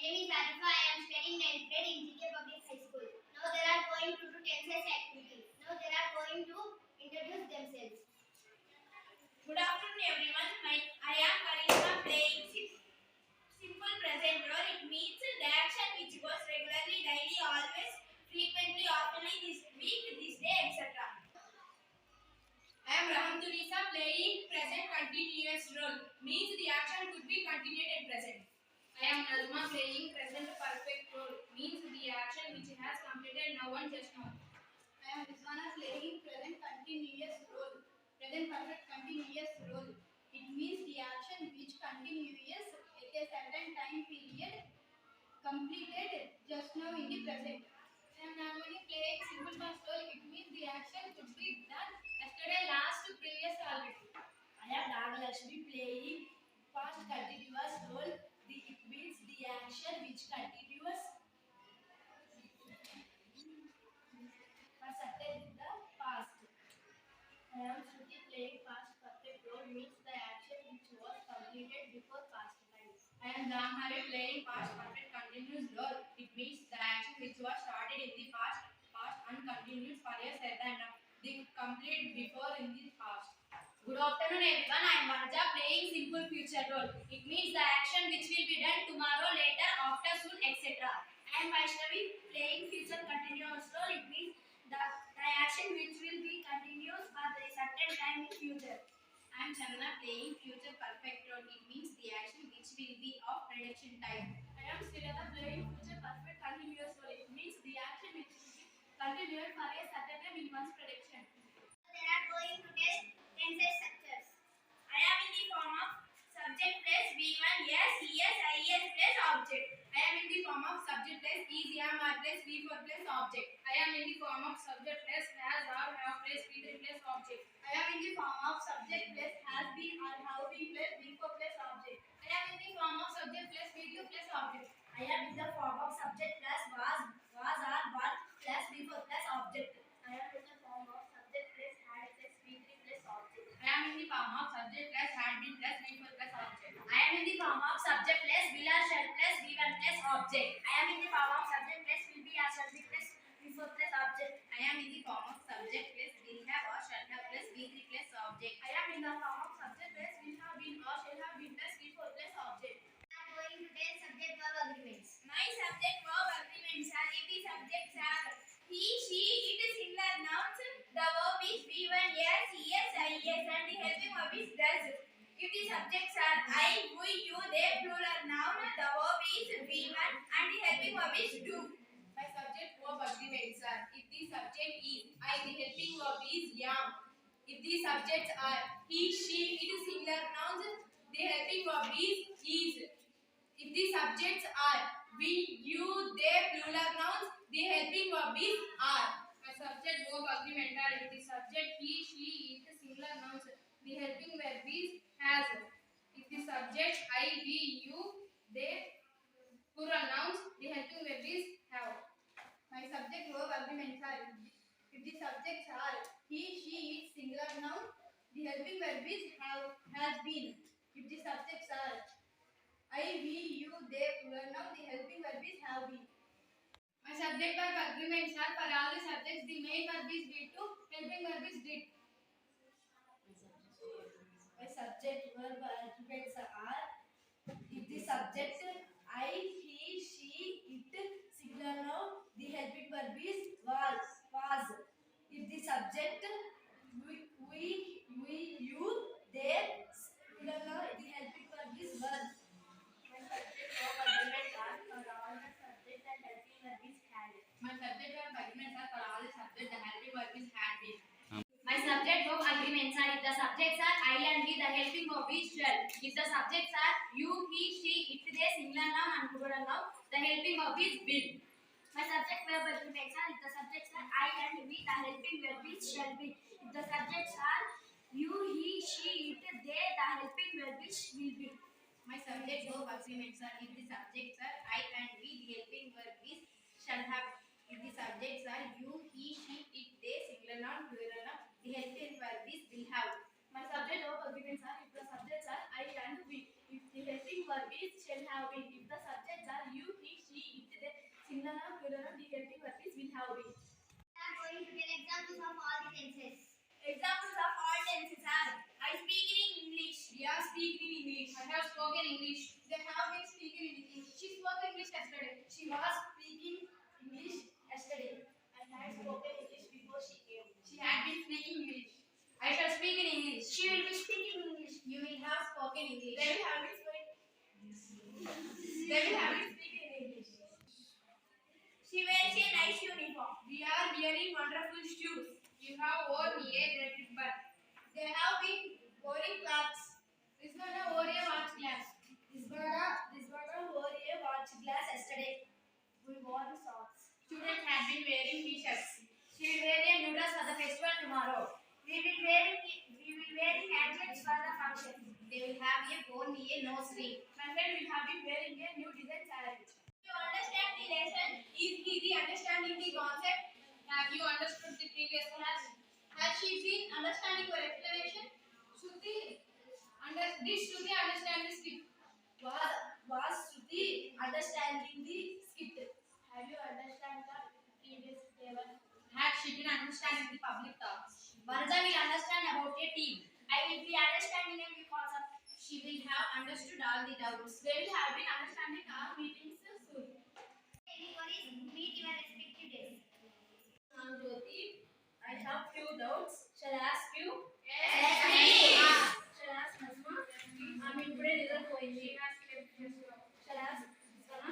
name is Arifa. I am studying 9th grade in GK Public High School. Now they are going to do tenses activity. Now they are going to introduce themselves. Good afternoon everyone. I am Karishma playing simple present role. It means the action which goes regularly, daily, always, frequently, oftenly, this week, this day, etc. I am Rahamdulisa playing present continuous role. Means the action could be continued and present. I am Nazma playing present perfect role. Means the action which has completed now and just now. I am Rizwana playing present continuous role. Present perfect continuous role. It means the action which continuous at a certain time period completed just now in the present. I am normally playing simple past role. It means the action could be done yesterday, last, previous, already. I am Nagalakshmi playing past continuous role. It means the action which continuous for certain in the past. I am Shruti playing past perfect role. Means the action which was completed before past time. I am Ramhari playing past perfect continuous role. It means the action which was started in the past and continues for a certain time. The complete before in the past. Good afternoon everyone. I am Varja playing simple future role. It means the action which will be done tomorrow, later, after, soon, etc. I am Vaishnavi playing future continuous role. It means the action which will be continuous for a certain time in future. I am Chandana playing future perfect role. It means the action which will be of prediction time. I am Srilata playing future perfect continuous role. It means the action which will be continued for a certain time in one's prediction. They are going to test tenses structures. I am in the form of subject plus V1, yes, yes, IS plus object. I am in the form of subject plus is, am, are plus V4 plus object. I am in the form of subject plus has, are, have plus V3 plus object. I am in the form of subject plus has been or have been plus V4 plus object. I am in the form of subject plus V2 plus object. I am in the form of subject plus was, are, was plus V4 plus object. I am in the form of subject plus had plus V3 plus object. I am in the form of subject plus had been plus V4 plus object. I am in the form of subject plus will or shall plus V1 plus object. I am in the form of subject plus will be or shall be plus V4 plus object. I am in the form of subject plus will have or shall have plus V3 plus object. I am in the form of subject plus will have been or shall have been plus V4 plus object. They are going to test subject verb agreements. My subject verb agreements are if the subjects are he, she, it is singular nouns. The verb is V1, yes, yes, IS, and the helping verb is does. If the subjects are I, we, you, they, plural noun, the verb is V1 and the helping verb is do. My subject verb agreements are if the subject is I, the helping verb is am. If the subjects are he, she, it is singular nouns, the helping verb is. If the subjects are we, you, they, plural nouns, the helping verb is are. My subject verb agreement are if the subject he, she, it, singular nouns, the helping verb is has. If the subject I, we, you, they, plural nouns, the helping verb is have. My subject verb agreements are if the subjects are he, she, it, singular noun, the helping verb is have, has been. If the subjects are I, we, you, they, plural noun, the helping verb is have been. My subject verb agreements are for all the subjects, the main verb is did to, helping verb is did. My subject verb agreements are if the subject I, he, she, it, singular noun, the helping verb is was. If the subject we, you, they, plural noun, the helping verb is were. My subject verb agreements are for all the subject and helping verb is had. My subject verb agreements are for all the subjects, the helping verb is had been. My subject verb agreements are if the subjects are I and we, the helping verb is shall. If the subjects are you, he, she, it, they, singular noun and plural noun, the helping verb is will. My subject verb agreements are if the subjects are I and we, the helping verb is shall be. If the subjects are you, he, she, it, they, the helping verb is will be. My subject verb agreements are if the subjects are I and we, the helping verb is shall have. If the subjects are you, he, she, it, they, singular noun, plural noun, the helping verb is will have. My subject verb agreements are if the subjects are I and we, if the helping verb is shall have been. If the subjects are you, singular, plural, dehelping verbs will have been. We are going to tell examples of all the tenses. Examples of all tenses are: I speak in English. We are speaking in English. I have spoken English. They have been speaking in English. She spoke English yesterday. She was speaking English yesterday. I had spoken English before she came. She had been speaking English. I shall speak in English. She will be speaking English. You will have spoken English. They will have been speaking. They will have been speaking in English. She wears a nice uniform. We are wearing wonderful shoes. You have worn a red ribbon. They have been wearing clothes. Rizwana wore a watch glass. Rizwana wore a watch glass yesterday. We wore socks. Students have been wearing t-shirts. She will wear a new dress for the festival tomorrow. We will wearing gadgets for the function. They will have a worn a nose ring. My friend will have been wearing a new design saree. You understand the lesson? Is easy understanding the concept? Have you understood the previous class? Has she been understanding your explanation? Did Shruti understand the script? Was Shruti understanding the skit? Have you understand the previous table? Had she been understanding the public talks? Varaja will understand about a team. I will be understanding a new concept. She will have understood all the doubts. They will have been understanding our meetings soon. Everybody meet your respective days. Jyoti, I have few doubts. Shall I ask you? Yes, please. Shall I ask Nazma? ఆమె ఇప్పుడే నిద్రపోయింది. Shall I ask Sana?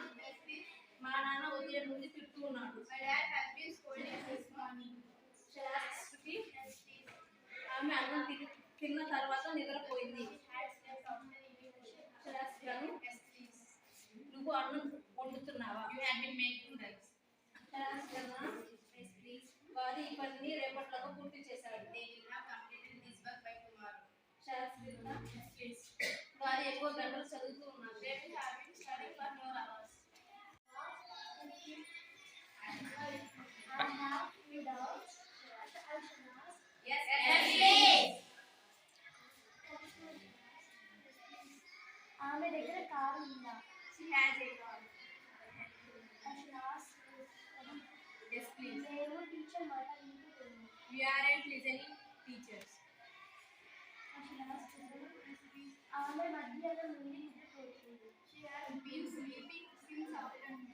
మా నాన్న ఉదయం నుండి తిడుతూ ఉన్నాడు. My dad has been scolding this morning. Shall I ask Shruti? ఆమె అన్నం తిన్న తర్వాత నిద్రపోయింది. Shall I ask Janu? నువ్వు అన్నం వండుతున్నావా? You have been making rice. Shall I ask Jana? వారు ఈ పనిని రేపట్లోగా పూర్తి చేశాడు. They will have completed this work by tomorrow. Shall I ask Rita? వారు ఎక్కువ గంటలు చదువుతూ ఉన్నారు. They will have been studying for more hours. I have few doubts. Yes, please. ఆమె దగ్గర కారు ఉందా? She has a car. Yes, please. నేను teacher మాట వింటున్నాను. We aren't listening teachers. ఆమె మధ్యాహ్నం నుండి నిద్రపోతుంది. She has been sleeping since afternoon.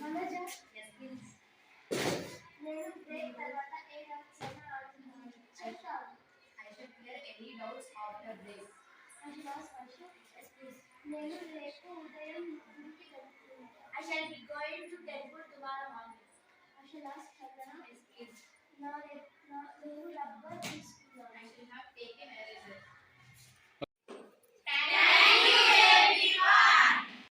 మనోజ, Yes, please. నేను బ్రేక్ తర్వాత ఏ డాక్స్ అయినా ఆడుతున్నాను. చెప్తాను. I should clear any doubts after break. నేను రేపు ఉదయం గుడికి వెళ్తున్నాను. I shall be going to temple tomorrow morning. అసలు Yes, please. నేను రబ్బర్ తీసుకుంటాను.